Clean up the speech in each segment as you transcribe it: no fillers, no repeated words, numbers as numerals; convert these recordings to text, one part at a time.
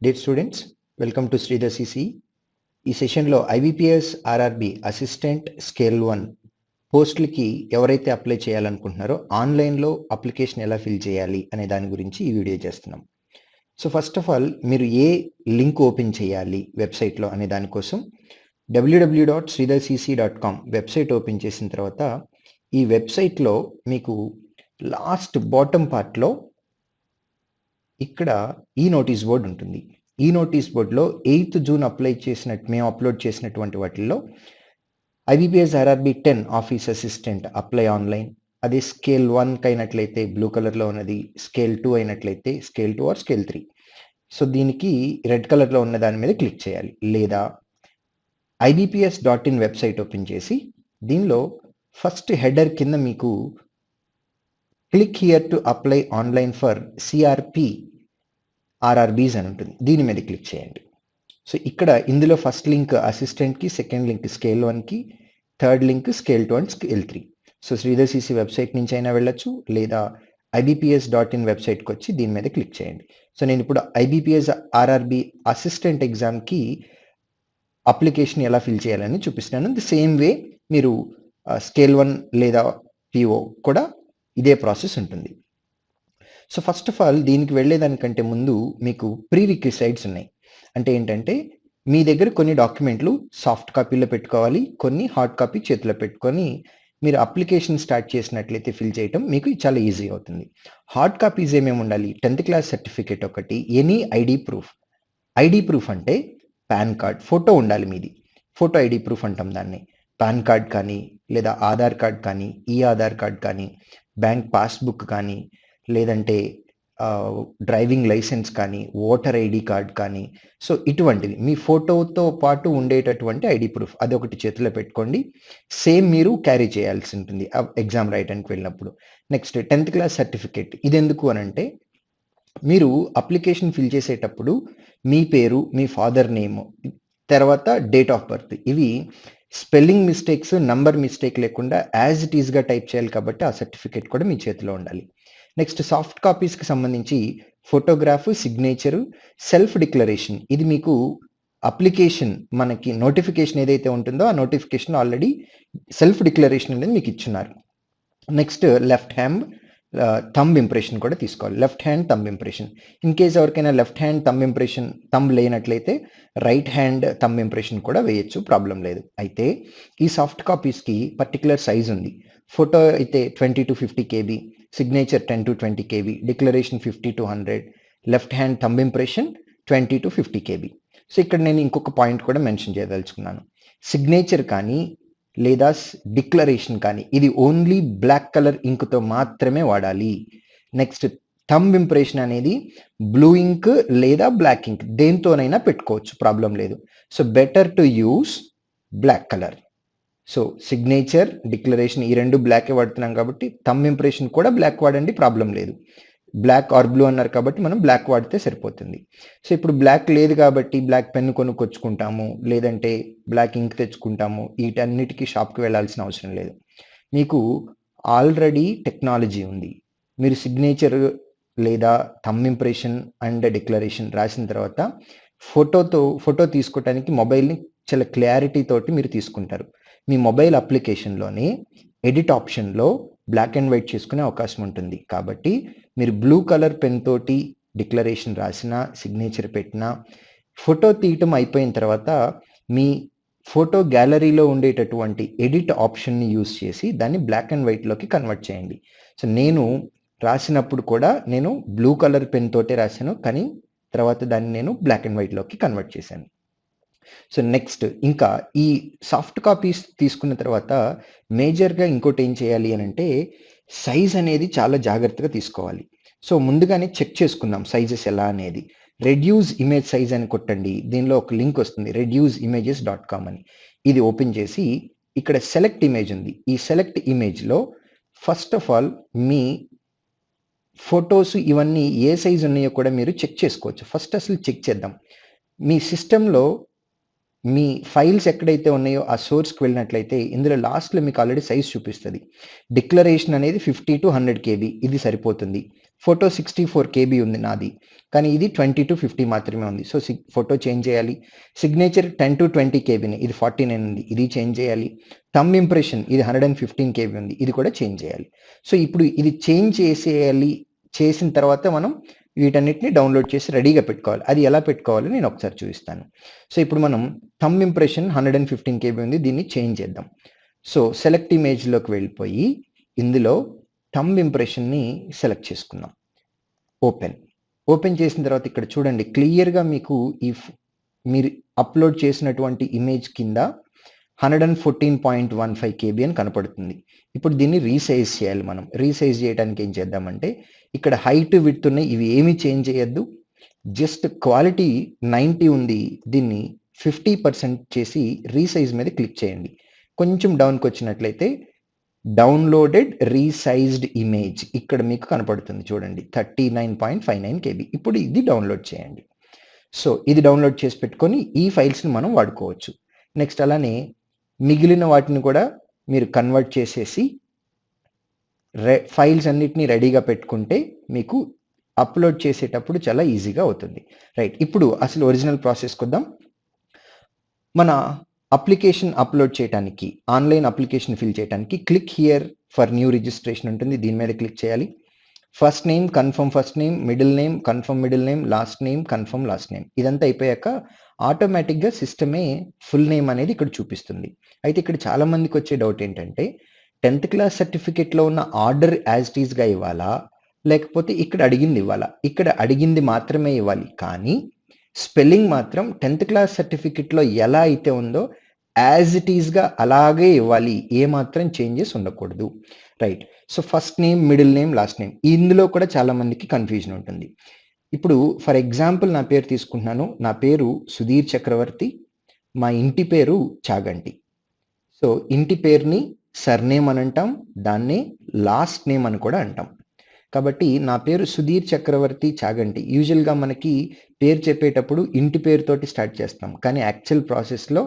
Dear students, welcome to Sridhar CC. ఈ సెషన్లో IBPS RRB assistant scale 1 పోస్టులకి ఎవరైతే అప్లై చేయాలనుకుంటున్నారో ఆన్లైన్లో అప్లికేషన్ ఎలా ఫిల్ చేయాలి అనే దాని గురించి ఈ వీడియో చేస్తున్నాం. సో ఫస్ట్ ఆఫ్ ఆల్ మీరు ఏ లింక్ ఓపెన్ చేయాలి వెబ్సైట్లో అనే దానికోసం www.sridharcc.com వెబ్సైట్ ఓపెన్ చేసిన తర్వాత ఈ వెబ్సైట్లో మీకు లాస్ట్ బాటమ్ పార్ట్లో ఇక్కడ ఈ నోటీస్ బోర్డు ఉంటుంది. ఈ నోటీస్ బోర్డులో 8th జూన్ మేము అప్లోడ్ చేసినటువంటి వాటిల్లో IBPS RRB 10 office assistant apply online, అదే స్కేల్ 1 అయినట్లయితే బ్లూ కలర్లో ఉన్నది, స్కేల్ 2 అయినట్లయితే స్కేల్ 2 ఆర్ స్కేల్ 3. సో దీనికి రెడ్ కలర్లో ఉన్న దాని మీద క్లిక్ చేయాలి. లేదా ibps.in వెబ్సైట్ ఓపెన్ చేసి దీనిలో ఫస్ట్ హెడర్ కింద మీకు click here to apply online for CRP RRBs అని ఉంటుంది. దీని మీద క్లిక్ చేయండి. సో ఇక్కడ ఇందులో ఫస్ట్ లింక్ అసిస్టెంట్కి, సెకండ్ లింక్ స్కేల్ 1కి, third link scale 2 and scale 3. So Sridhar CC website నుంచి అయినా వెళ్ళొచ్చు, లేదా ibps.in వెబ్సైట్కి వచ్చి దీని మీద క్లిక్ చేయండి. సో నేను ఇప్పుడు ఐబీపీఎస్ ఆర్ఆర్బి అసిస్టెంట్ ఎగ్జామ్కి అప్లికేషన్ ఎలా ఫిల్ చేయాలని చూపిస్తున్నాను. ది సేమ్ వే మీరు స్కేల్ 1 లేదా పిఓ కూడా ఇదే ప్రాసెస్ ఉంటుంది. సో ఫస్ట్ ఆఫ్ ఆల్ దీనికి వెళ్ళేదానికంటే ముందు మీకు ప్రీ రిక్విసైడ్స్ ఉన్నాయి. అంటే ఏంటంటే మీ దగ్గర కొన్ని డాక్యుమెంట్లు సాఫ్ట్ కాపీలో పెట్టుకోవాలి, కొన్ని హార్డ్ కాపీ చేతిలో పెట్టుకొని మీరు అప్లికేషన్ స్టార్ట్ చేసినట్లయితే ఫిల్ చేయటం మీకు చాలా ఈజీ అవుతుంది. హార్డ్ కాపీస్ ఏమేమి ఉండాలి? 10th క్లాస్ సర్టిఫికేట్ ఒకటి, any ID proof. ID proof అంటే పాన్ కార్డ్, ఫోటో ఉండాలి మీది, ఫోటో ఐడి ప్రూఫ్ అంటాం దాన్ని. పాన్ కార్డ్ కానీ, లేదా ఆధార్ కార్డ్ కానీ, ఈ ఆధార్ కార్డ్ కానీ, బ్యాంక్ పాస్బుక్ కానీ, లేదంటే డ్రైవింగ్ లైసెన్స్ కానీ, ఓటర్ ఐడి కార్డ్ కానీ, సో ఇటువంటివి మీ ఫోటోతో పాటు ఉండేటటువంటి ఐడి ప్రూఫ్ అదొకటి చేతిలో పెట్టుకోండి. సేమ్ మీరు క్యారీ చేయాల్సి ఉంటుంది ఎగ్జామ్ రాయడానికి వెళ్ళినప్పుడు. Next 10th class certificate. ఇది ఎందుకు అనంటే మీరు అప్లికేషన్ ఫిల్ చేసేటప్పుడు మీ పేరు, మీ ఫాదర్ నేమ్, తర్వాత డేట్ ఆఫ్ బర్త్, ఇవి స్పెల్లింగ్ మిస్టేక్స్, నంబర్ మిస్టేక్ లేకుండా యాజ్ ఇట్ ఈస్గా టైప్ చేయాలి కాబట్టి ఆ సర్టిఫికేట్ కూడా మీ చేతిలో ఉండాలి. నెక్స్ట్ సాఫ్ట్ కాపీస్కి సంబంధించి ఫోటోగ్రాఫ్, సిగ్నేచరు, సెల్ఫ్ డిక్లరేషన్. ఇది మీకు అప్లికేషన్ మనకి నోటిఫికేషన్ ఏదైతే ఉంటుందో ఆ నోటిఫికేషన్ ఆల్రెడీ సెల్ఫ్ డిక్లరేషన్ అనేది మీకు ఇచ్చున్నారు. Next left hand thumb impression కూడా తీసుకోవాలి. Left hand thumb impression. In case ఎవరికైనా left hand thumb impression thumb లేనట్లయితే రైట్ హ్యాండ్ థంబ్ ఇంప్రెషన్ కూడా వేయచ్చు, ప్రాబ్లం లేదు. అయితే ఈ సాఫ్ట్ కాపీస్కి పర్టికులర్ సైజ్ ఉంది. ఫోటో అయితే 20 to 50 KB, signature 10 to 20 KB, declaration 50 to 100, left hand thumb impression 20 to 50 KB. So ఇక్కడ నేను ఇంకొక పాయింట్ కూడా మెన్షన్ చేయదలుచుకున్నాను. సిగ్నేచర్ కానీ లేదా డిక్లరేషన్ కానీ ఇది ఓన్లీ బ్లాక్ కలర్ ఇంక్తో మాత్రమే వాడాలి. నెక్స్ట్ థంబ్ ఇంప్రెషన్ అనేది బ్లూ ఇంక్ లేదా బ్లాక్ ఇంక్ దేంతోనైనా పెట్టుకోవచ్చు, ప్రాబ్లం లేదు. So better to use black colour. So signature, declaration ఈ రెండు బ్లాకే వాడుతున్నాం కాబట్టి థంబ్ ఇంప్రెషన్ కూడా బ్లాక్ వాడండి, ప్రాబ్లం లేదు. బ్లాక్ ఆర్ బ్లూ అన్నారు కాబట్టి మనం బ్లాక్ వాడితే సరిపోతుంది. సో ఇప్పుడు బ్లాక్ లేదు కాబట్టి బ్లాక్ పెన్ కొనుక్కొచ్చుకుంటాము, లేదంటే బ్లాక్ ఇంక్ తెచ్చుకుంటాము. వీటన్నిటికీ షాప్కి వెళ్ళాల్సిన అవసరం లేదు. మీకు ఆల్రెడీ టెక్నాలజీ ఉంది. మీరు సిగ్నేచర్ లేదా థంబ్ ఇంప్రెషన్ అండ్ డిక్లరేషన్ రాసిన తర్వాత ఫోటో తీసుకోవడానికి మొబైల్ని చాలా క్లారిటీ తోటి మీరు తీసుకుంటారు. మీ మొబైల్ అప్లికేషన్లోనే ఎడిట్ ఆప్షన్లో బ్లాక్ అండ్ వైట్ చేసుకునే అవకాశం ఉంటుంది. కాబట్టి మీరు బ్లూ కలర్ పెన్ తోటి డిక్లరేషన్ రాసినా, సిగ్నేచర్ పెట్టినా, ఫోటో తీయటం అయిపోయిన తర్వాత మీ ఫోటో గ్యాలరీలో ఉండేటటువంటి ఎడిట్ ఆప్షన్ని యూస్ చేసి దాన్ని బ్లాక్ అండ్ వైట్లోకి కన్వర్ట్ చేయండి. సో నేను రాసినప్పుడు కూడా నేను బ్లూ కలర్ పెన్ తోటే రాశాను, కానీ తర్వాత దాన్ని నేను బ్లాక్ అండ్ వైట్లోకి కన్వర్ట్ చేశాను. సో నెక్స్ట్ ఇంకా ఈ సాఫ్ట్ కాపీస్ తీసుకున్న తర్వాత మేజర్గా ఇంకోటి ఏం చేయాలి అని అంటే సైజ్ అనేది చాలా జాగ్రత్తగా తీసుకోవాలి. సో ముందుగానే చెక్ చేసుకుందాం సైజెస్ ఎలా అనేది. రెడ్యూస్ ఇమేజ్ సైజ్ అని కొట్టండి. దీనిలో ఒక లింక్ వస్తుంది, reduceimages.com అని. ఇది ఓపెన్ చేసి ఇక్కడ సెలెక్ట్ ఇమేజ్ ఉంది. ఈ సెలెక్ట్ ఇమేజ్లో first of all me photos ఇవన్నీ ఏ సైజ్ ఉన్నాయో కూడా మీరు చెక్ చేసుకోవచ్చు. ఫస్ట్ అసలు చెక్ చేద్దాం. మీ సిస్టంలో మీ ఫైల్స్ ఎక్కడైతే ఉన్నాయో ఆ సోర్స్కి వెళ్ళినట్లయితే ఇందులో లాస్ట్లో మీకు ఆల్రెడీ సైజ్ చూపిస్తుంది. డిక్లరేషన్ అనేది 50 to 100 KB ఇది సరిపోతుంది. ఫోటో 64 KB ఉంది నాది, కానీ ఇది 20 to 50 మాత్రమే ఉంది. సో ఫోటో చేంజ్ చేయాలి. సిగ్నేచర్ 10 to 20 KBనే, ఇది 49 ఉంది, ఇది చేంజ్ చేయాలి. థంబ్ ఇంప్రెషన్ ఇది 115 KB ఉంది, ఇది కూడా చేంజ్ చేయాలి. సో ఇప్పుడు ఇది చేంజ్ చేసేయాలి. చేసిన తర్వాత మనం వీటన్నిటిని డౌన్లోడ్ చేసి రెడీగా పెట్టుకోవాలి. అది ఎలా పెట్టుకోవాలో నేను ఒకసారి చూపిస్తాను. సో ఇప్పుడు మనం థంబ్ ఇంప్రెషన్ 115 KB ఉంది, దీన్ని చేంజ్ చేద్దాం. సో సెలెక్ట్ ఇమేజ్లోకి వెళ్ళిపోయి ఇందులో థంబ్ ఇంప్రెషన్ని సెలెక్ట్ చేసుకుందాం. ఓపెన్ చేసిన తర్వాత ఇక్కడ చూడండి, క్లియర్గా మీకు మీరు అప్లోడ్ చేసినటువంటి ఇమేజ్ కింద 114.15 KB అని కనపడుతుంది. ఇప్పుడు దీన్ని రీసైజ్ చేయాలి. మనం రీసైజ్ చేయడానికి ఏం చేద్దామంటే ఇక్కడ హైట్ విడ్త్ ఉన్నాయి, ఇవి ఏమీ చేంజ్ చేయొద్దు. జస్ట్ క్వాలిటీ 90 ఉంది, దీన్ని 50% చేసి రీసైజ్ మీద క్లిక్ చేయండి. కొంచెం డౌన్కి వచ్చినట్లయితే డౌన్లోడెడ్ రీసైజ్డ్ ఇమేజ్ ఇక్కడ మీకు కనపడుతుంది చూడండి, 39.59 KB. ఇప్పుడు ఇది డౌన్లోడ్ చేయండి. సో ఇది డౌన్లోడ్ చేసి పెట్టుకొని ఈ ఫైల్స్ని మనం వాడుకోవచ్చు. నెక్స్ట్ అలానే మిగిలిన వాటిని కూడా మీరు కన్వర్ట్ చేసేసి ఫైల్స్ అన్నిటినీ రెడీగా పెట్టుకుంటే మీకు అప్లోడ్ చేసేటప్పుడు చాలా ఈజీగా అవుతుంది. రైట్, ఇప్పుడు అసలు ఒరిజినల్ ప్రాసెస్కి వద్దాం. మన అప్లికేషన్ అప్లోడ్ చేయడానికి, ఆన్లైన్ అప్లికేషన్ ఫిల్ చేయడానికి click here for new registration ఉంటుంది, దీని మీద క్లిక్ చేయాలి. First name confirm first name, middle name confirm middle name, last name confirm last name. ఇదంతా అయిపోయాక ఆటోమేటిక్గా సిస్టమే ఫుల్ నేమ్ అనేది ఇక్కడ చూపిస్తుంది. అయితే ఇక్కడ చాలా మందికి వచ్చే డౌట్ ఏంటంటే 10th క్లాస్ సర్టిఫికేట్లో ఉన్న ఆర్డర్ యాజ్ ఇట్ ఈస్గా ఇవ్వాలా, లేకపోతే ఇక్కడ అడిగింది ఇవ్వాలా? ఇక్కడ అడిగింది మాత్రమే ఇవ్వాలి, కానీ స్పెల్లింగ్ మాత్రం 10th క్లాస్ సర్టిఫికేట్లో ఎలా అయితే ఉందో యాజ్ ఇట్ ఈస్గా అలాగే ఇవ్వాలి, ఏమాత్రం చేంజెస్ ఉండకూడదు. Right, so first name middle name last name, ఇందులో కూడా చాలా మందికి కన్ఫ్యూజన్ ఉంటుంది. ఇప్పుడు ఫర్ ఎగ్జాంపుల్ నా పేరు తీసుకుంటున్నాను, నా పేరు సుధీర్ చక్రవర్తి, మా ఇంటి పేరు చాగంటి. సో ఇంటి పేరుని సర్నేమ్ అని అంటాం, దాన్నే లాస్ట్ నేమ్ అని కూడా అంటాం. కాబట్టి నా పేరు సుధీర్ చక్రవర్తి చాగంటి. యూజువల్గా మనకి పేరు చెప్పేటప్పుడు ఇంటి పేరుతోటి స్టార్ట్ చేస్తాం, కానీ యాక్చువల్ ప్రాసెస్లో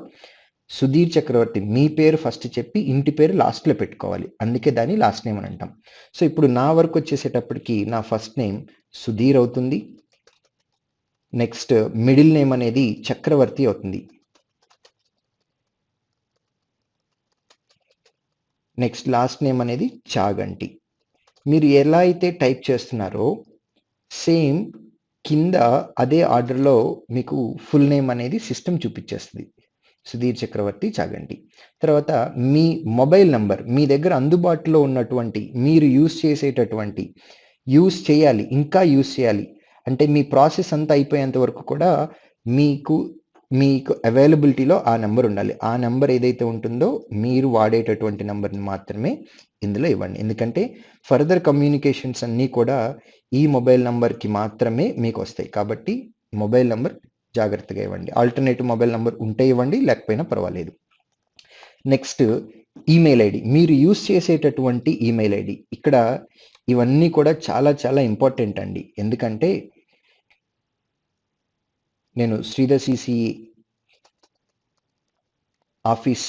సుధీర్ చక్రవర్తి మీ పేరు ఫస్ట్ చెప్పి ఇంటి పేరు లాస్ట్లో పెట్టుకోవాలి, అందుకే దాన్ని లాస్ట్ నేమ్ అని అంటాం. సో ఇప్పుడు నా వరకు వచ్చేసేటప్పటికి నా ఫస్ట్ నేమ్ సుధీర్ అవుతుంది, నెక్స్ట్ మిడిల్ నేమ్ అనేది చక్రవర్తి అవుతుంది, నెక్స్ట్ లాస్ట్ నేమ్ అనేది చాగంటి. మీరు ఎలా అయితే టైప్ చేస్తున్నారో సేమ్ కింద అదే ఆర్డర్లో మీకు ఫుల్ నేమ్ అనేది సిస్టమ్ చూపించేస్తుంది, సుధీర్ చక్రవర్తి చాగంటి. తర్వాత మీ మొబైల్ నంబర్, మీ దగ్గర అందుబాటులో ఉన్నటువంటి, మీరు యూస్ చేసేటటువంటి, యూస్ చేయాలి, ఇంకా యూస్ చేయాలి అంటే మీ ప్రాసెస్ అంతా అయిపోయేంత వరకు కూడా మీకు అవైలబిలిటీలో ఆ నెంబర్ ఉండాలి. ఆ నెంబర్ ఏదైతే ఉంటుందో మీరు వాడేటటువంటి నెంబర్ని మాత్రమే ఇందులో ఇవ్వండి, ఎందుకంటే ఫర్దర్ కమ్యూనికేషన్స్ అన్నీ కూడా ఈ మొబైల్ నెంబర్కి మాత్రమే మీకు వస్తాయి. కాబట్టి మొబైల్ నెంబర్ జాగ్రత్తగా ఇవ్వండి. ఆల్టర్నేటివ్ మొబైల్ నెంబర్ ఉంటే ఇవ్వండి, లేకపోయినా పర్వాలేదు. నెక్స్ట్ ఈమెయిల్ ఐడి, మీరు యూస్ చేసేటటువంటి ఈమెయిల్ ఐడి. ఇక్కడ ఇవన్నీ కూడా చాలా చాలా ఇంపార్టెంట్ అండి, ఎందుకంటే నేను Sridhar CC office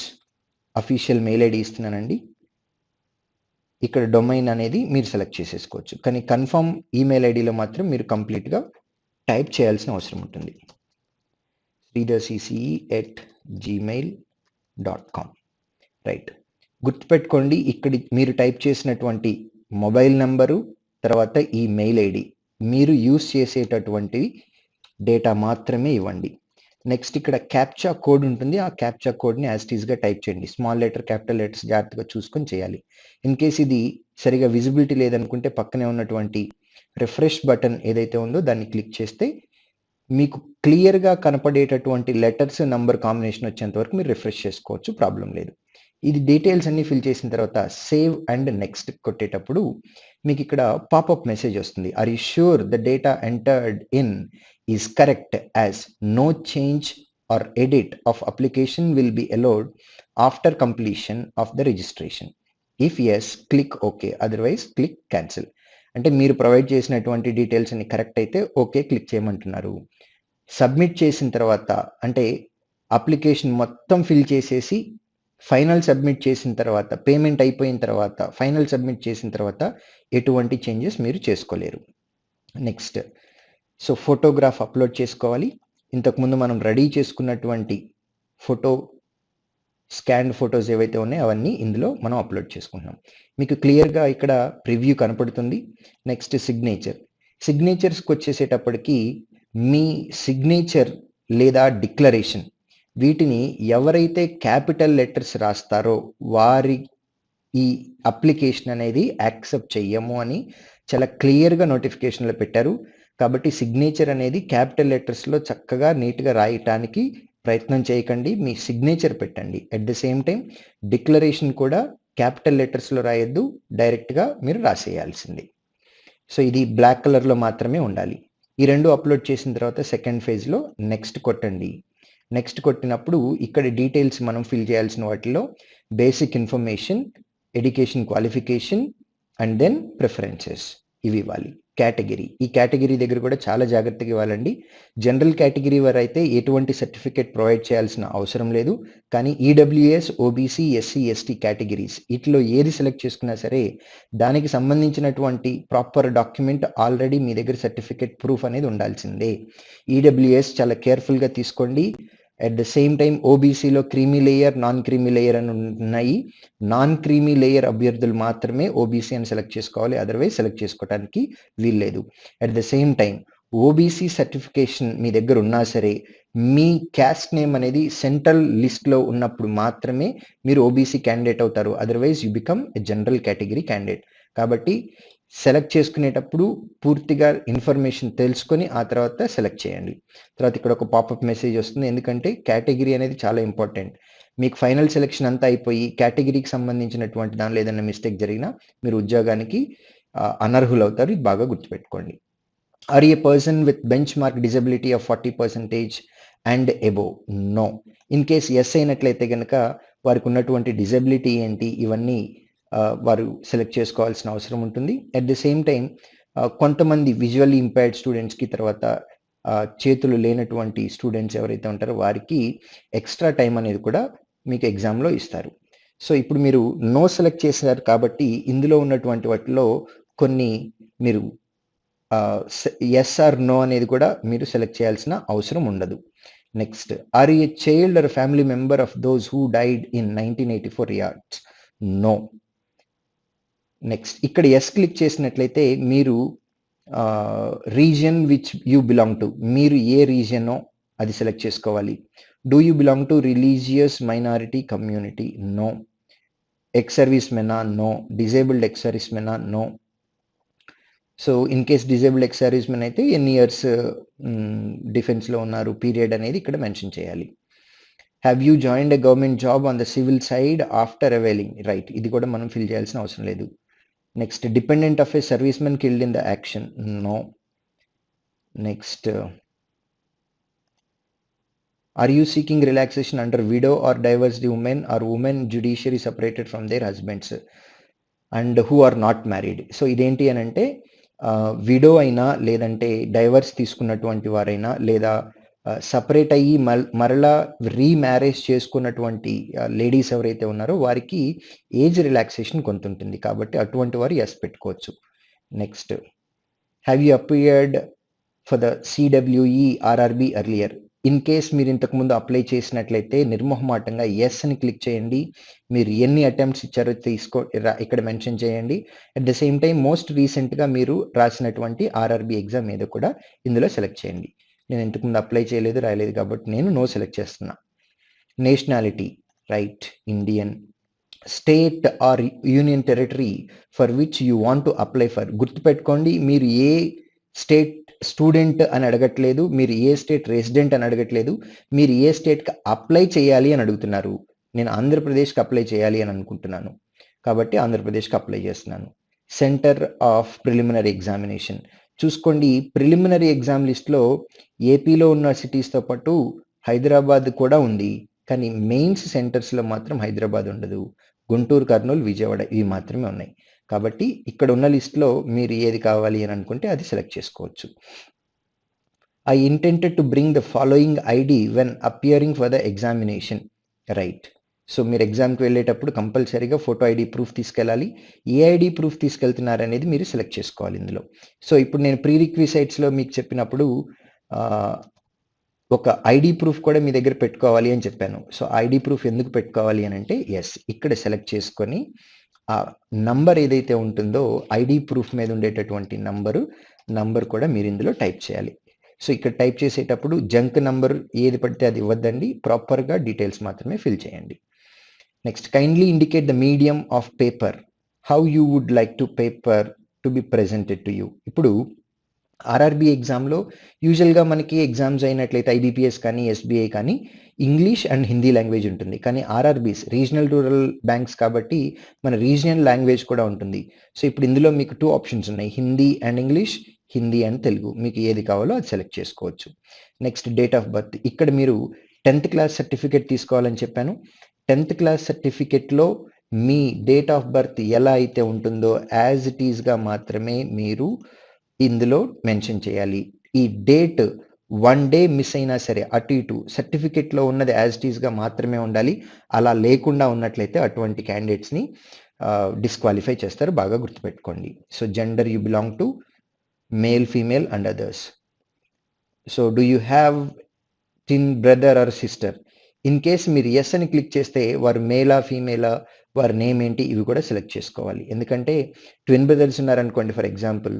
official mail ID ఇస్తున్నానండి. ఇక్కడ డొమైన్ అనేది మీరు సెలెక్ట్ చేసేసుకోవచ్చు, కానీ కన్ఫర్మ్ ఈమెయిల్ ఐడిలో మాత్రం మీరు కంప్లీట్గా టైప్ చేయాల్సిన అవసరం ఉంటుంది. sridharcce@gmail.com. రైట్, గుర్తుపెట్టుకోండి, ఇక్కడ మీరు టైప్ చేసినటువంటి మొబైల్ నెంబరు తర్వాత ఈ మెయిల్ ఐడి మీరు యూస్ చేసేటటువంటి డేటా మాత్రమే ఇవ్వండి. నెక్స్ట్ ఇక్కడ క్యాప్చా కోడ్ ఉంటుంది, ఆ క్యాప్చా కోడ్ని యాజ్ ఇట్ ఈస్గా టైప్ చేయండి. స్మాల్ లెటర్ క్యాపిటల్ లెటర్స్ జాగ్రత్తగా చూసుకొని చేయాలి. ఇన్ కేస్ ఇది సరిగా విజిబిలిటీ లేదనుకుంటే పక్కనే ఉన్నటువంటి రిఫ్రెష్ బటన్ ఏదైతే ఉందో దాన్ని క్లిక్ చేస్తే మీకు క్లియర్గా కనపడేటటువంటి లెటర్స్ నంబర్ కాంబినేషన్ వచ్చేంత వరకు మీరు రిఫ్రెష్ చేసుకోవచ్చు, ప్రాబ్లం లేదు. ఇది డీటెయిల్స్ అన్ని ఫిల్ చేసిన తర్వాత సేవ్ అండ్ నెక్స్ట్ కొట్టేటప్పుడు మీకు ఇక్కడ పాపప్ మెసేజ్ వస్తుంది. Are you sure the data entered in is correct as no change or edit of application will be allowed after completion of the registration. If yes click okay, otherwise click cancel. అంటే మీరు provide చేసినటువంటి details అన్ని correct అయితే okay click చేయమంటున్నారు. Submit చేసిన తర్వాత అంటే application మొత్తం ఫిల్ చేసేసి ఫైనల్ సబ్మిట్ చేసిన తర్వాత, పేమెంట్ అయిపోయిన తర్వాత, ఫైనల్ సబ్మిట్ చేసిన తర్వాత ఎటువంటి చేంజెస్ మీరు చేసుకోలేరు. నెక్స్ట్, సో ఫోటోగ్రాఫ్ అప్లోడ్ చేసుకోవాలి. ఇంతకుముందు మనం రెడీ చేసుకున్నటువంటి స్కాన్డ్ ఫొటోస్ ఏవైతే ఉన్నాయో అవన్నీ ఇందులో మనం అప్లోడ్ చేసుకుంటున్నాం. మీకు క్లియర్గా ఇక్కడ ప్రివ్యూ కనపడుతుంది. నెక్స్ట్ సిగ్నేచర్స్కి వచ్చేసేటప్పటికి మీ సిగ్నేచర్ లేదా డిక్లరేషన్ వీటిని ఎవరైతే క్యాపిటల్ లెటర్స్ రాస్తారో వారి ఈ అప్లికేషన్ అనేది యాక్సెప్ట్ చెయ్యము అని చాలా క్లియర్గా నోటిఫికేషన్లో పెట్టారు. కాబట్టి సిగ్నేచర్ అనేది క్యాపిటల్ లెటర్స్లో చక్కగా నీట్గా రాయటానికి ప్రయత్నం చేయకండి. మీ సిగ్నేచర్ పెట్టండి. At the same time declaration కూడా క్యాపిటల్ లెటర్స్లో రాయొద్దు, డైరెక్ట్గా మీరు రాసేయాల్సింది. సో ఇది బ్లాక్ కలర్లో మాత్రమే ఉండాలి. ఈ రెండు అప్లోడ్ చేసిన తర్వాత సెకండ్ ఫేజ్లో నెక్స్ట్ కొట్టండి. నెక్స్ట్ కొట్టినప్పుడు ఇక్కడ డీటెయిల్స్ మనం ఫిల్ చేయాల్సిన వాటిలో basic information, education qualification and then preferences ఇవి ఇవ్వాలి. కేటగిరీ, ఈ కేటగిరీ దగ్గర కూడా చాలా జాగ్రత్తగా ఇవ్వాలండి. జనరల్ కేటగిరీ వారు అయితే ఎటువంటి సర్టిఫికేట్ ప్రొవైడ్ చేయాల్సిన అవసరం లేదు. కానీ EWS, OBC, SC, ST categories వీటిలో ఏది సెలెక్ట్ చేసుకున్నా సరే దానికి సంబంధించినటువంటి ప్రాపర్ డాక్యుమెంట్ ఆల్రెడీ మీ దగ్గర సర్టిఫికేట్ ప్రూఫ్ అనేది ఉండాల్సిందే. ఈడబ్ల్యూఎస్ చాలా కేర్ఫుల్గా తీసుకోండి. అట్ ద సేమ్ టైం ఓబీసీలో creamy layer, non creamy layer అని ఉన్నాయి. నాన్ క్రీమీ లేయర్ అభ్యర్థులు మాత్రమే ఓబీసీ అని సెలెక్ట్ చేసుకోవాలి, అదర్వైజ్ సెలెక్ట్ చేసుకోవడానికి వీల్లేదు. At the same time OBC certification మీ దగ్గర ఉన్నా సరే మీ క్యాస్ట్ నేమ్ అనేది సెంట్రల్ లిస్ట్లో ఉన్నప్పుడు మాత్రమే మీరు ఓబీసీ క్యాండిడేట్ అవుతారు, otherwise you become a general category candidate. కాబట్టి సెలెక్ట్ చేసుకునేటప్పుడు పూర్తిగా ఇన్ఫర్మేషన్ తెలుసుకొని ఆ తర్వాత సెలెక్ట్ చేయండి. తర్వాత ఇక్కడ ఒక పాపప్ మెసేజ్ వస్తుంది, ఎందుకంటే కేటగిరీ అనేది చాలా ఇంపార్టెంట్. మీకు ఫైనల్ సెలెక్షన్ అంతా అయిపోయి కేటగిరీకి సంబంధించినటువంటి దానిలో ఏదైనా మిస్టేక్ జరిగినా మీరు ఉద్యోగానికి అనర్హులు అవుతారు. ఇది బాగా గుర్తుపెట్టుకోండి. Are a person with benchmark disability of 40% and above? No. In case yes అయినట్లయితే కనుక వారికి ఉన్నటువంటి డిజబిలిటీ ఏంటి ఇవన్నీ వారు సెలెక్ట్ చేసుకోవాల్సిన అవసరం ఉంటుంది. అట్ ద సేమ్ టైం కొంతమంది విజువల్లీ ఇంపైర్డ్ స్టూడెంట్స్కి, తర్వాత చేతులు లేనటువంటి స్టూడెంట్స్ ఎవరైతే ఉంటారో వారికి ఎక్స్ట్రా టైం అనేది కూడా మీకు ఎగ్జామ్లో ఇస్తారు. సో ఇప్పుడు మీరు నో సెలెక్ట్ చేశారు కాబట్టి ఇందులో ఉన్నటువంటి వాటిలో కొన్ని మీరు ఎస్ ఆర్ నో అనేది కూడా మీరు సెలెక్ట్ చేయాల్సిన అవసరం ఉండదు. Next, are a child or family member of those who died in 1984 years? No. Next, ఇక్కడ ఎస్ క్లిక్ చేసినట్లయితే మీరు region which you belong to, మీరు ఏ రీజియనో అది సెలెక్ట్ చేసుకోవాలి. Do you belong to religious minority community? No. Ex service మెనా? No. Disabled ex service మెనా? No. So in case disabled ex service men అయితే ఎన్ని ఇయర్స్ డిఫెన్స్లో ఉన్నారు పీరియడ్ అనేది ఇక్కడ మెన్షన్ చేయాలి. Have you joined a government job on the civil side after availing? Right, ఇది కూడా మనం ఫిల్ చేయాల్సిన అవసరం లేదు. Next, dependent of a service men killed in the action? No. Next, are you seeking relaxation under widow or divorced women or women judiciary separated from their husbands and who are not married? So ఇదేంటి అని అంటే widow అయినా లేదంటే divorce తీసుకున్నటువంటి వారైనా లేదా separate అయ్యి మరలా రీమ్యారేజ్ చేసుకున్నటువంటి లేడీస్ ఎవరైతే ఉన్నారో వారికి ఏజ్ రిలాక్సేషన్ కొంత ఉంటుంది, కాబట్టి అటువంటి వారు ఎస్ పెట్టుకోవచ్చు. Next, have you appeared for the సిడబ్ల్యూఈ RRB earlier? In case మీరు ఇంతకుముందు అప్లై చేసినట్లయితే నిర్మోహమాటంగా ఎస్ అని క్లిక్ చేయండి. మీరు ఎన్ని అటెంప్ట్స్ ఇచ్చారో ఇక్కడ మెన్షన్ చేయండి. At the same time most రీసెంట్గా మీరు రాసినటువంటి ఆర్ఆర్బి ఎగ్జామ్ ఏదో కూడా ఇందులో సెలెక్ట్ చేయండి. నేను ఇంతకుముందు అప్లై చేయలేదు, రాయలేదు కాబట్టి నేను నో సెలెక్ట్ చేస్తున్నా. Nationality, right, Indian. State or union territory for which you want to apply for? గుర్తుపెట్టుకోండి, మీరు ఏ స్టేట్ స్టూడెంట్ అని అడగట్లేదు, మీరు ఏ స్టేట్ రెసిడెంట్ అని అడగట్లేదు, మీరు ఏ స్టేట్కి అప్లై చేయాలి అని అడుగుతున్నారు. నేను ఆంధ్రప్రదేశ్కి అప్లై చేయాలి అని అనుకుంటున్నాను కాబట్టి ఆంధ్రప్రదేశ్కి అప్లై చేస్తున్నాను. సెంటర్ ఆఫ్ ప్రిలిమినరీ ఎగ్జామినేషన్ చూసుకోండి. ప్రిలిమినరీ ఎగ్జామ్ లిస్ట్లో ఏపీలో ఉన్న సిటీస్తో పాటు హైదరాబాద్ కూడా ఉంది, కానీ మెయిన్స్ సెంటర్స్లో మాత్రం హైదరాబాద్ ఉండదు. గుంటూరు, కర్నూలు, విజయవాడ ఇవి మాత్రమే ఉన్నాయి. కాబట్టి ఇక్కడ ఉన్న లిస్ట్లో మీరు ఏది కావాలి అని అనుకుంటే అది సెలెక్ట్ చేసుకోవచ్చు. I intended to bring the following ID when appearing for the examination. Right. So మీరు ఎగ్జామ్కి వెళ్ళేటప్పుడు కంపల్సరీగా ఫోటో ఐడి ప్రూఫ్ తీసుకెళ్ళాలి. ఏ ఐడి ప్రూఫ్ తీసుకెళ్తున్నారనేది మీరు సెలెక్ట్ చేసుకోవాలి ఇందులో. సో ఇప్పుడు నేను ప్రీ రిక్విసైట్స్లో మీకు చెప్పినప్పుడు ఒక ఐడి ప్రూఫ్ కూడా మీ దగ్గర పెట్టుకోవాలి అని చెప్పాను. సో ఐడి ప్రూఫ్ ఎందుకు పెట్టుకోవాలి అని అంటే, ఎస్, ఇక్కడ సెలెక్ట్ చేసుకొని ఆ నంబర్ ఏదైతే ఉంటుందో ఐడి ప్రూఫ్ మీద ఉండేటటువంటి నంబర్ కూడా మీరు ఇందులో టైప్ చేయాలి. సో ఇక్కడ టైప్ చేసేటప్పుడు జంక్ నంబర్ ఏది పడితే అది ఇవ్వద్దండి, ప్రాపర్గా డీటెయిల్స్ మాత్రమే ఫిల్ చేయండి. Next, kindly indicate the medium of paper how you would like to paper to be presented to you. ఇప్పుడు ఆర్ఆర్బి ఎగ్జామ్లో యూజువల్గా మనకి ఎగ్జామ్స్ అయినట్లయితే ఐబీపీఎస్ కానీ ఎస్బీఐ కానీ ఇంగ్లీష్ అండ్ హిందీ లాంగ్వేజ్ ఉంటుంది. కానీ ఆర్ఆర్బీస్ రీజనల్ రూరల్ బ్యాంక్స్ కాబట్టి మన రీజనల్ లాంగ్వేజ్ కూడా ఉంటుంది. సో ఇప్పుడు ఇందులో మీకు 2 ఆప్షన్స్ ఉన్నాయి, Hindi and English, Hindi and Telugu. మీకు ఏది కావాలో అది సెలెక్ట్ చేసుకోవచ్చు. Next, date of birth. ఇక్కడ మీరు 10th క్లాస్ సర్టిఫికేట్ తీసుకోవాలని చెప్పాను. 10th క్లాస్ సర్టిఫికేట్లో మీ డేట్ ఆఫ్ బర్త్ ఎలా అయితే ఉంటుందో యాజ్ ఇట్ ఈస్గా మాత్రమే మీరు ఇందులో మెన్షన్ చేయాలి. ఈ డేట్ 1 డే మిస్ అయినా సరే అటు ఇటు సర్టిఫికెట్లో ఉన్నది యాజ్ ఇట్ ఈస్గా మాత్రమే ఉండాలి. అలా లేకుండా ఉన్నట్లయితే అటువంటి క్యాండిడేట్స్ని డిస్క్వాలిఫై చేస్తారు, బాగా గుర్తుపెట్టుకోండి. So gender you belong to male, female and others. So do you have twin brother are sister? In case మీరు ఎస్ అని క్లిక్ చేస్తే వారు మేలా ఫీమేలా, వారి నేమ్ ఏంటి, ఇవి కూడా సెలెక్ట్ చేసుకోవాలి. ఎందుకంటే ట్విన్ బ్రదర్స్ ఉన్నారనుకోండి, for example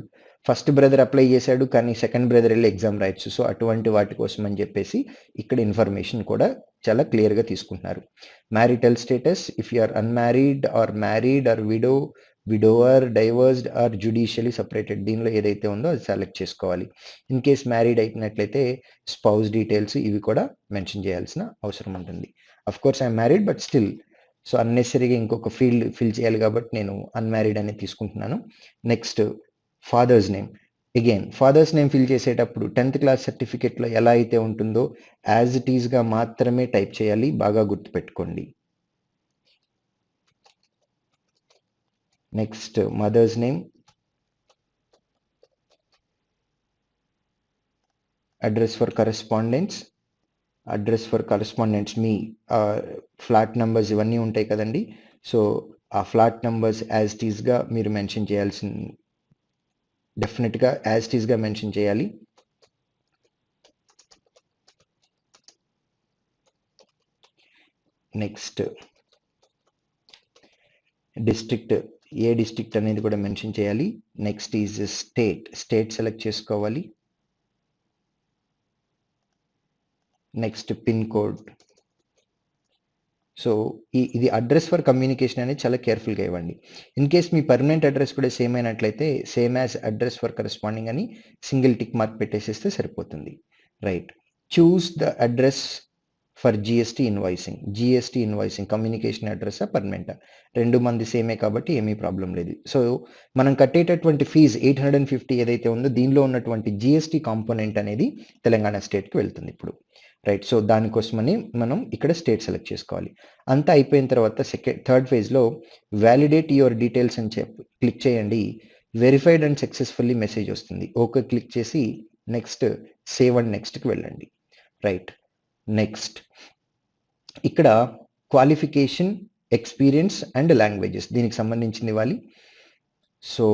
first brother apply చేశాడు కానీ సెకండ్ బ్రదర్ వెళ్ళి ఎగ్జామ్ రాయొచ్చు. సో అటువంటి వాటి కోసం అని చెప్పేసి ఇక్కడ ఇన్ఫర్మేషన్ కూడా చాలా క్లియర్గా తీసుకుంటున్నారు. Marital status, if you are unmarried or married or widower, divorced or judicially separated, దీనిలో ఏదైతే ఉందో అది సెలెక్ట్ చేసుకోవాలి. ఇన్ కేస్ మ్యారీడ్ అయినట్లయితే స్పౌస్ డీటెయిల్స్ ఇవి కూడా మెన్షన్ చేయాల్సిన అవసరం ఉంటుంది. Of course I'm married but still, so unnecessarily ఇంకొక ఫీల్డ్ ఫిల్ చేయాలి కాబట్టి నేను అన్మ్యారీడ్ అనేది తీసుకుంటున్నాను. Next, father's name. Again father's name fill చేసేటప్పుడు 10th క్లాస్ సర్టిఫికేట్లో ఎలా అయితే ఉంటుందో యాజ్ ఇట్ ఈస్గా మాత్రమే టైప్ చేయాలి, బాగా గుర్తుపెట్టుకోండి. Next, mother's name. Address for correspondence. Me flat numbers ఇవన్నీ ఉంటాయి కదండి. సో ఆ ఫ్లాట్ నెంబర్స్ యాజ్ ఇట్ ఈస్గా మీరు మెన్షన్ చేయాల్సిన, డెఫినెట్గా యాజ్ ఇట్ ఈస్గా మెన్షన్ చేయాలి. నెక్స్ట్, డిస్ట్రిక్ట్, ఏ డిస్ట్రిక్ట్ అనేది కూడా మెన్షన్ చేయాలి. నెక్స్ట్ ఈజ్ స్టేట్ సెలెక్ట్ చేసుకోవాలి. Next, pin code. సో ఇది అడ్రస్ ఫర్ కమ్యూనికేషన్ అనేది చాలా కేర్ఫుల్గా ఇవ్వండి. In case me permanent address కూడా సేమ్ అయినట్లయితే same as address for corresponding అని సింగిల్ టిక్ మార్క్ పెట్టేసేస్తే సరిపోతుంది. Right. Choose the address for GST invoicing communication address permanent, 2 మంది సేమే కాబట్టి ఏమీ ప్రాబ్లం లేదు. సో మనం కట్టేటటువంటి ఫీజు 850 ఏదైతే ఉందో దీనిలో ఉన్నటువంటి జిఎస్టీ కాంపోనెంట్ అనేది తెలంగాణ స్టేట్కి వెళ్తుంది ఇప్పుడు. రైట్. సో దానికోసమని మనం ఇక్కడ స్టేట్ సెలెక్ట్ చేసుకోవాలి. అంతా అయిపోయిన తర్వాత థర్డ్ ఫేజ్లో వ్యాలిడేట్ యువర్ డీటెయిల్స్ అని క్లిక్ చేయండి. వెరిఫైడ్ అండ్ సక్సెస్ఫుల్లీ మెసేజ్ వస్తుంది. ఓకే క్లిక్ చేసి నెక్స్ట్, సేవ్ అండ్ నెక్స్ట్కి వెళ్ళండి. రైట్. నెక్స్ట్, ఇక్కడ క్వాలిఫికేషన్, ఎక్స్పీరియన్స్ అండ్ లాంగ్వేజెస్ దీనికి సంబంధించింది ఇవ్వాలి. సో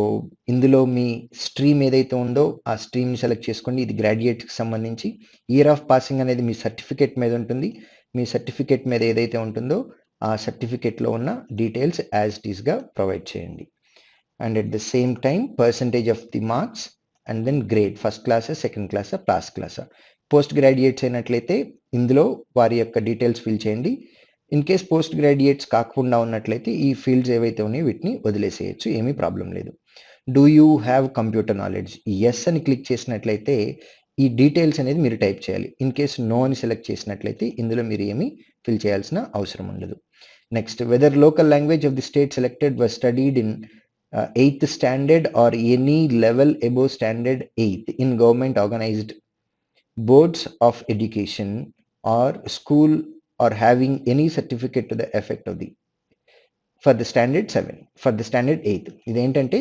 ఇందులో మీ స్ట్రీమ్ ఏదైతే ఉందో ఆ స్ట్రీమ్ని సెలెక్ట్ చేసుకోండి. ఇది గ్రాడ్యుయేట్కి సంబంధించి. ఇయర్ ఆఫ్ పాసింగ్ అనేది మీ సర్టిఫికేట్ మీద ఉంటుంది. మీ సర్టిఫికేట్ మీద ఏదైతే ఉంటుందో ఆ సర్టిఫికేట్లో ఉన్న డీటెయిల్స్ యాజ్ ఇట్ ఈస్గా ప్రొవైడ్ చేయండి. And at the same time percentage of the marks and then grade, first క్లాసా, సెకండ్ క్లాసా, పాస్ క్లాసా. పోస్ట్ గ్రాడ్యుయేట్స్ అయినట్లయితే ఇందులో వారి యొక్క డీటెయిల్స్ ఫిల్ చేయండి. ఇన్ కేస్ పోస్ట్ గ్రాడ్యుయేట్స్ కాకుండా ఉన్నట్లయితే ఈ ఫీల్డ్స్ ఏవైతే ఉన్నాయో వీటిని వదిలేసేయచ్చు, ఏమీ ప్రాబ్లం లేదు. Do you have computer knowledge? Yes అని క్లిక్ చేసినట్లయితే ఈ డీటెయిల్స్ అనేది మీరు టైప్ చేయాలి. ఇన్ కేస్ నో అని సెలెక్ట్ చేసినట్లయితే ఇందులో మీరు ఏమీ ఫిల్ చేయాల్సిన అవసరం ఉండదు. Next, whether local language of the state selected was studied in 8th standard or any level above standard 8th in government organized boards of education or school or having any certificate to the effect of the for the standard 7 for the standard 8th. ఇదేంటంటే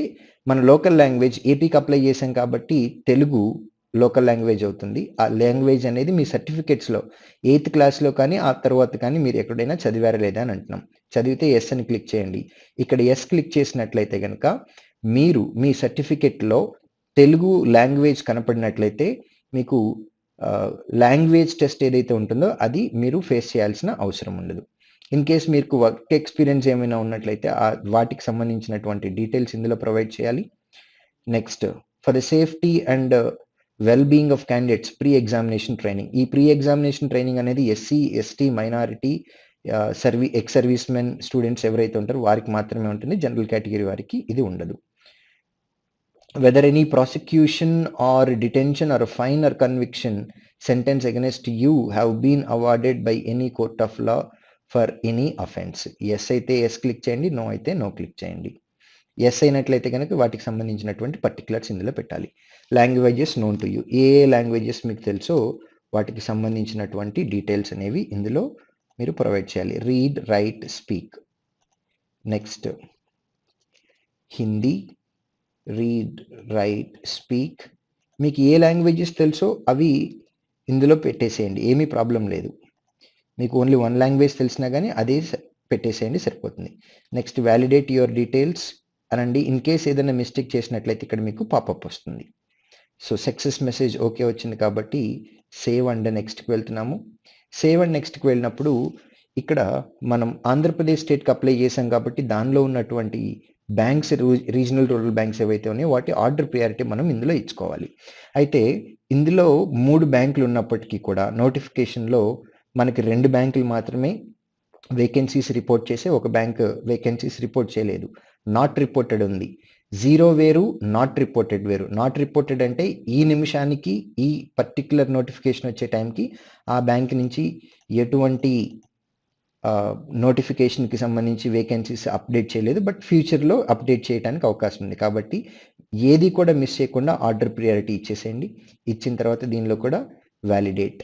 మన local language ఏపీకి apply చేసాం కాబట్టి Telugu local language అవుతుంది. ఆ language అనేది మీ సర్టిఫికేట్స్‌లో eighth క్లాస్‌లో కానీ, ఆ తర్వాత కానీ మీరు ఎక్కడైనా చదివారా లేదా అని అంటున్నాం. చదివితే యెస్ అని క్లిక్ చేయండి. ఇక్కడ యెస్ క్లిక్ చేసినట్లయితే గనక మీరు మీ సర్టిఫికేట్‌లో తెలుగు లాంగ్వేజ్ కనపడినట్లయితే మీకు లాంగ్వేజ్ టెస్ట్ ఏదైతే ఉంటుందో అది మీరు ఫేస్ చేయాల్సిన అవసరం ఉండదు. ఇన్ కేస్ మీకు వర్క్ ఎక్స్‌పీరియన్స్ ఏమైనా ఉన్నట్లయితే వాటికి సంబంధించినటువంటి డీటెయిల్స్ ఇందులో ప్రొవైడ్ చేయాలి. Next for the safety and well being of candidates pre examination training. ఈ ప్రీ ఎగ్జామినేషన్ ట్రైనింగ్ అనేది SC, ST, minority, X service men students ఎవరైతే ఉంటారో వారికి మాత్రమే ఉంటుంది. జనరల్ కేటగిరీ వారికి ఇది ఉండదు. Whether any prosecution or detention or fine or conviction sentence against you have been awarded by any court of law for any offence. Yes అయితే yes click చేయండి, నో అయితే నో క్లిక్ చేయండి. Yes అయినట్లయితే కనుక వాటికి సంబంధించినటువంటి పర్టికులర్స్ ఇందులో పెట్టాలి. లాంగ్వేజెస్ నోన్ టు యూ, ఏ లాంగ్వేజెస్ మీకు తెలుసో వాటికి సంబంధించినటువంటి డీటెయిల్స్ అనేవి ఇందులో మీరు ప్రొవైడ్ చేయాలి. Read, right, speak. Next Hindi, read, right, speak. మీకు ఏ లాంగ్వేజెస్ తెలుసో అవి ఇందులో పెట్టేసేయండి, ఏమీ ప్రాబ్లం లేదు. మీకు ఓన్లీ వన్ లాంగ్వేజ్ తెలిసినా కానీ అదే పెట్టేసేయండి, సరిపోతుంది. నెక్స్ట్ వ్యాలిడేట్ యువర్ డీటెయిల్స్ అనండి. ఇన్ కేస్ ఏదైనా మిస్టేక్ చేసినట్లయితే ఇక్కడ మీకు పాపప్ వస్తుంది. సో సక్సెస్ మెసేజ్ ఓకే వచ్చింది కాబట్టి సేవ్ అండ్ నెక్స్ట్కి వెళ్తున్నాము. సేవ్ అండ్ నెక్స్ట్కి వెళ్ళినప్పుడు ఇక్కడ మనం ఆంధ్రప్రదేశ్ స్టేట్కి అప్లై చేసాం కాబట్టి దానిలో ఉన్నటువంటి బ్యాంక్స్, రీజనల్ రూరల్ బ్యాంక్స్ ఏవైతే ఉన్నాయో వాటి ఆర్డర్ ప్రియారిటీ మనం ఇందులో ఇచ్చుకోవాలి. అయితే ఇందులో 3 బ్యాంకులు ఉన్నప్పటికీ కూడా నోటిఫికేషన్లో మనకి 2 బ్యాంకులు మాత్రమే వేకెన్సీస్ రిపోర్ట్ చేసే, ఒక బ్యాంక్ వేకెన్సీస్ రిపోర్ట్ చేయలేదు. నాట్ రిపోర్టెడ్ ఉంది. 0 వేరు, నాట్ రిపోర్టెడ్ వేరు. నాట్ రిపోర్టెడ్ అంటే ఈ నిమిషానికి ఈ పర్టిక్యులర్ నోటిఫికేషన్ వచ్చే టైంకి ఆ బ్యాంక్ నుంచి ఎటువంటి నోటిఫికేషన్కి సంబంధించి వేకెన్సీస్ అప్డేట్ చేయలేదు, బట్ ఫ్యూచర్లో అప్డేట్ చేయడానికి అవకాశం ఉంది. కాబట్టి ఏది కూడా మిస్ చేయకుండా ఆర్డర్ ప్రియారిటీ ఇచ్చేసేయండి. ఇచ్చిన తర్వాత దీనిలో కూడా వ్యాలిడేట్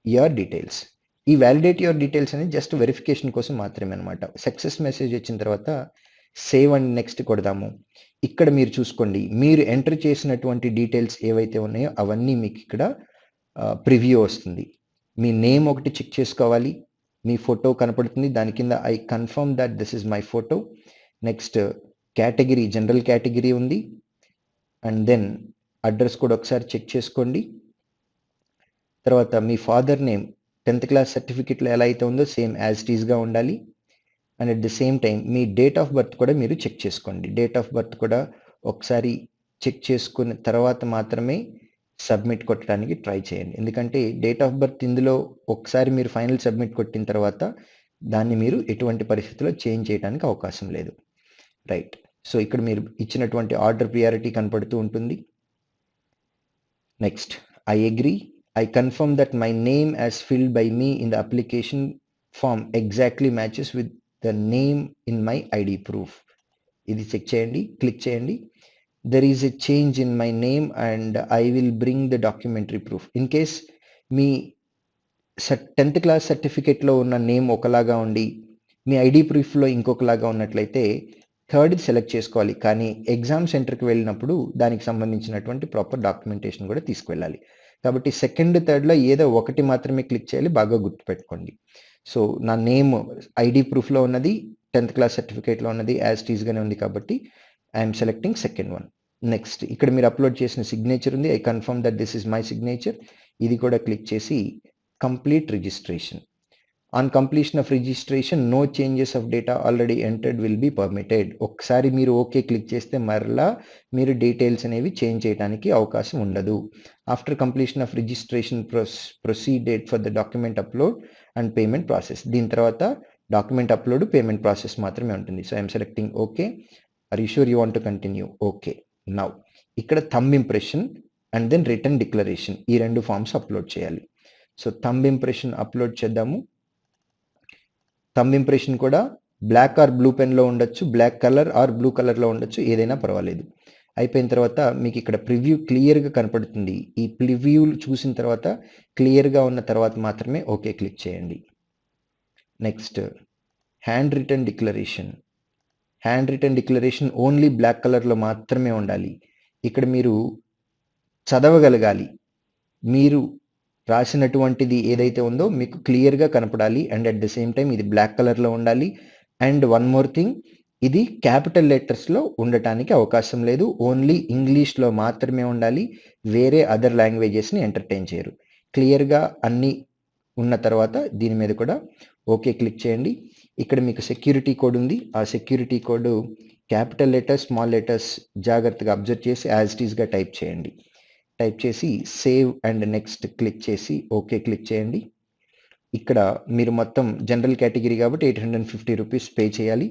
యువర్ డీటెయిల్స్. ఈ వ్యాలిడేట్ యువర్ డీటెయిల్స్ అనేది జస్ట్ వెరిఫికేషన్ కోసం మాత్రమే అనమాట. సక్సెస్ మెసేజ్ వచ్చిన తర్వాత సేవ్ అండ్ నెక్స్ట్ కొడదాము. ఇక్కడ మీరు చూసుకోండి, మీరు ఎంటర్ చేసినటువంటి డీటెయిల్స్ ఏవైతే ఉన్నాయో అవన్నీ మీకు ఇక్కడ ప్రివ్యూ వస్తుంది. మీ నేమ్ ఒకటి చెక్ చేసుకోవాలి, మీ ఫోటో కనపడుతుంది, దాని కింద I confirm that this is my photo. Next category general category ఉంది. అండ్ దెన్ అడ్రస్ కూడా ఒకసారి చెక్ చేసుకోండి. తర్వాత మీ ఫాదర్ నేమ్ 10th క్లాస్ సర్టిఫికెట్లో ఎలా అయితే ఉందో సేమ్ యాజ్ ఇట్ ఈస్గా ఉండాలి. And at the same time me date of birth కూడా మీరు చెక్ చేసుకోండి. డేట్ ఆఫ్ బర్త్ కూడా ఒకసారి చెక్ చేసుకున్న తర్వాత మాత్రమే సబ్మిట్ కొట్టడానికి ట్రై చేయండి. ఎందుకంటే డేట్ ఆఫ్ బర్త్ ఇందులో ఒకసారి మీరు ఫైనల్ సబ్మిట్ కొట్టిన తర్వాత దాన్ని మీరు ఎటువంటి పరిస్థితుల్లో చేంజ్ చేయడానికి అవకాశం లేదు. రైట్. సో ఇక్కడ మీరు ఇచ్చినటువంటి ఆర్డర్ ప్రియారిటీ కనపడుతూ ఉంటుంది. Next I agree. I confirm that my name as filled by me in the application form exactly matches with the name in my ID proof. ఇది చెక్ చేయండి, క్లిక్ చేయండి. There is a change in my name and I will bring the documentary proof. In case me 10th class సర్టిఫికేట్లో ఉన్న name ఒకలాగా ఉండి మీ ID ప్రూఫ్లో ఇంకొకలాగా ఉన్నట్లయితే థర్డ్ది select చేసుకోవాలి. కానీ ఎగ్జామ్ సెంటర్కి వెళ్ళినప్పుడు దానికి సంబంధించినటువంటి ప్రాపర్ డాక్యుమెంటేషన్ కూడా తీసుకువెళ్ళాలి. కాబట్టి సెకండ్, థర్డ్లో ఏదో ఒకటి మాత్రమే క్లిక్ చేయాలి, బాగా గుర్తుపెట్టుకోండి. సో నా నేమ్ ఐడి ప్రూఫ్లో ఉన్నది, 10th క్లాస్ సర్టిఫికేట్లో ఉన్నది యాజ్ టీజ్గానే ఉంది కాబట్టి I'm selecting second one. Next ఇక్కడ మీరు అప్లోడ్ చేసిన సిగ్నేచర్ ఉంది, I confirm that this is my signature. ఇది కూడా క్లిక్ చేసి complete registration. On completion of registration no changes of data already entered will be permitted. ఒకసారి మీరు ఓకే క్లిక్ చేస్తే మరలా మీరు డీటెయిల్స్ అనేవి చేంజ్ చేయడానికి అవకాశం ఉండదు. After completion of registration proceeded for the document upload and payment process. దీని తర్వాత డాక్యుమెంట్ అప్లోడ్, పేమెంట్ ప్రాసెస్ మాత్రమే ఉంటుంది. So I'm selecting okay. Are you sure you want to continue? Okay. Now ఇక్కడ thumb impression and then return declaration, ఈ 2 forms upload చేయాలి. So thumb impression upload చేద్దాము. Thumb impression కూడా black or blue పెన్లో ఉండొచ్చు, black colour or blue కలర్లో ఉండొచ్చు, ఏదైనా పర్వాలేదు. అయిపోయిన తర్వాత మీకు ఇక్కడ ప్రివ్యూ క్లియర్గా కనపడుతుంది. ఈ ప్రివ్యూ చూసిన తర్వాత క్లియర్గా ఉన్న తర్వాత మాత్రమే ఓకే క్లిక్ చేయండి. Next handwritten declaration. Handwritten declaration only black కలర్లో మాత్రమే ఉండాలి. ఇక్కడ మీరు చదవగలగాలి. మీరు రాసినటువంటిది ఏదైతే ఉందో మీకు క్లియర్గా కనపడాలి and at the same time ఇది బ్లాక్ కలర్లో ఉండాలి. అండ్ వన్ మోర్ థింగ్, ఇది క్యాపిటల్ లెటర్స్లో ఉండటానికి అవకాశం లేదు. ఓన్లీ ఇంగ్లీష్లో మాత్రమే ఉండాలి. వేరే అదర్ లాంగ్వేజెస్ని ఎంటర్టైన్ చేయరు. క్లియర్గా అన్నీ ఉన్న తర్వాత దీని మీద కూడా ఓకే క్లిక్ చేయండి. ఇక్కడ మీకు సెక్యూరిటీ కోడ్ ఉంది. ఆ security code capital letters, small letters జాగ్రత్తగా అబ్జర్వ్ చేసి యాజ్ ఇట్ ఈస్గా టైప్ చేయండి. టైప్ చేసి సేవ్ అండ్ నెక్స్ట్ క్లిక్ చేసి ఓకే క్లిక్ చేయండి. ఇక్కడ మీరు మొత్తం జనరల్ కేటగిరీ కాబట్టి 850 రూపీస్ పే చేయాలి.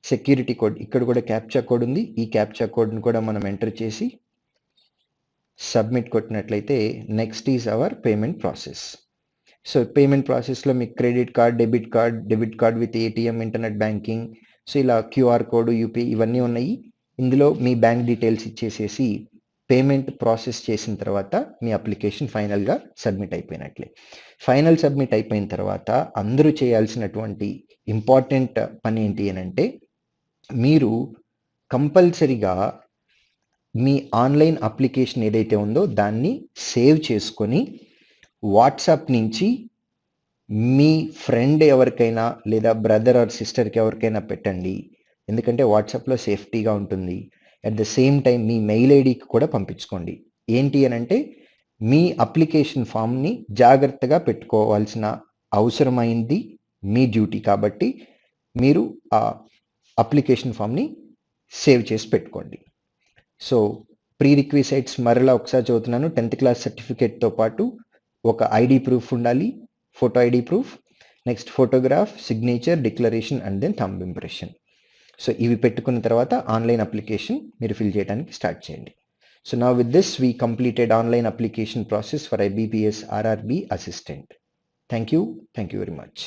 సెక్యూరిటీ కోడ్ ఇక్కడ కూడా క్యాప్చా కోడ్ ఉంది. ఈ క్యాప్చా కోడ్ని కూడా మనం ఎంటర్ చేసి సబ్మిట్ కొట్టినట్లయితే next is our payment process. So payment ప్రాసెస్లో మీకు credit card, debit card with ATM, internet banking, so ఇలా క్యూఆర్ కోడ్, యూపీఐ ఇవన్నీ ఉన్నాయి. ఇందులో మీ బ్యాంక్ డీటెయిల్స్ ఇచ్చేసేసి పేమెంట్ ప్రాసెస్ చేసిన తర్వాత మీ అప్లికేషన్ ఫైనల్గా సబ్మిట్ అయిపోయినట్లే. ఫైనల్ సబ్మిట్ అయిపోయిన తర్వాత అందరూ చేయాల్సినటువంటి ఇంపార్టెంట్ పని ఏంటి అని అంటే, మీరు కంపల్సరిగా మీ ఆన్లైన్ అప్లికేషన్ ఏదైతే ఉందో దాన్ని సేవ్ చేసుకొని వాట్సాప్ నుంచి మీ ఫ్రెండ్ ఎవరికైనా లేదా బ్రదర్ ఆర్ సిస్టర్కి ఎవరికైనా పెట్టండి. ఎందుకంటే వాట్సాప్లో సేఫ్టీగా ఉంటుంది. At the same time me mail ఐడికి కూడా పంపించుకోండి. ఏంటి అని అంటే, మీ అప్లికేషన్ ఫామ్ని జాగ్రత్తగా పెట్టుకోవాల్సిన అవసరమైంది మీ డ్యూటీ కాబట్టి మీరు ఆ అప్లికేషన్ ఫామ్ని సేవ్ చేసి పెట్టుకోండి. సో ప్రీ రిక్విజైట్స్ మరలా ఒకసారి చదువుతున్నాను. 10th క్లాస్ సర్టిఫికేట్తో పాటు ఒక ఐడి ప్రూఫ్ ఉండాలి, photo ID proof, next photograph, signature, declaration and then thumb impression. So ఇవి పెట్టుకున్న తర్వాత ఆన్లైన్ అప్లికేషన్ మీరు ఫిల్ చేయడానికి స్టార్ట్ చేయండి. So now with this we completed online application process for IBPS RRB assistant. Thank you very much.